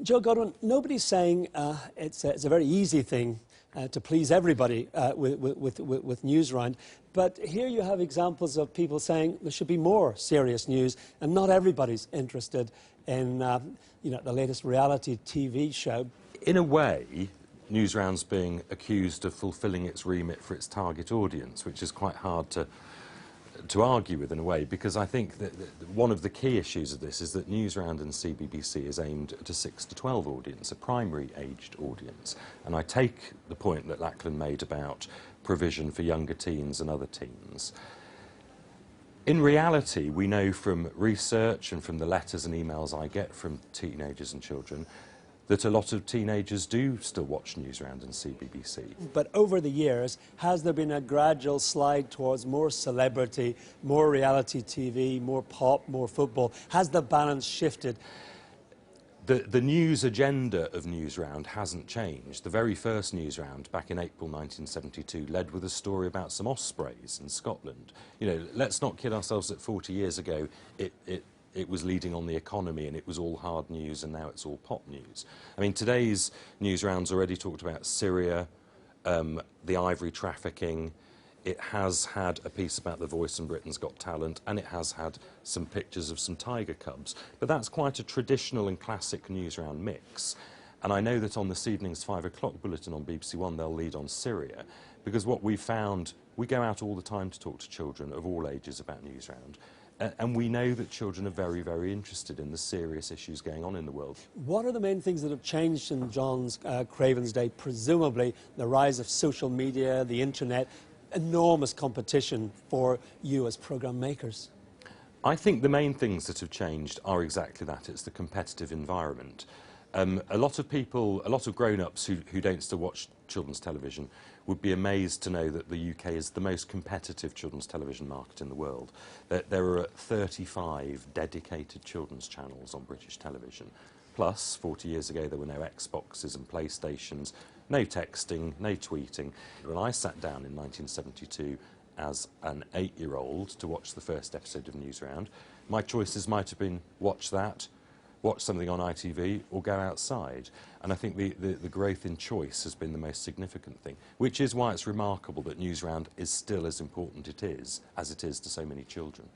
Joe Godwin, nobody's saying it's a very easy thing to please everybody with Newsround, but here you have examples of people saying there should be more serious news, and not everybody's interested in the latest reality TV show. In a way, Newsround's being accused of fulfilling its remit for its target audience, which is quite hard to argue with in a way, because I think that one of the key issues of this is that Newsround and CBBC is aimed at a 6 to 12 audience, a primary aged audience. And I take the point that Lachlan made about provision for younger teens and other teens. In reality, we know from research and from the letters and emails I get from teenagers and children that a lot of teenagers do still watch Newsround and CBBC. But over the years, has there been a gradual slide towards more celebrity, more reality TV, more pop, more football? Has the balance shifted? The news agenda of Newsround hasn't changed. The very first Newsround, back in April 1972, led with a story about some ospreys in Scotland. You know, let's not kid ourselves that 40 years ago it was leading on the economy and it was all hard news, and now it's all pop news. I mean, today's Newsround's already talked about Syria, the ivory trafficking. It has had a piece about The Voice and Britain's Got Talent, and it has had some pictures of some tiger cubs. But that's quite a traditional and classic Newsround mix. And I know that on this evening's 5 o'clock bulletin on BBC One, they'll lead on Syria, because what we've found, we go out all the time to talk to children of all ages about Newsround. And we know that children are very, very interested in the serious issues going on in the world. What are the main things that have changed in John Craven's day? Presumably the rise of social media, the internet, enormous competition for you as programme makers. I think the main things that have changed are exactly that. It's the competitive environment. A lot of people, a lot of grown-ups who don't still watch children's television would be amazed to know that the UK is the most competitive children's television market in the world. There are 35 dedicated children's channels on British television. Plus, 40 years ago, there were no Xboxes and PlayStations, no texting, no tweeting. When I sat down in 1972 as an 8-year-old to watch the first episode of Newsround, my choices might have been watch that, watch something on ITV, or go outside. And I think the growth in choice has been the most significant thing, which is why it's remarkable that Newsround is still as important as it is to so many children.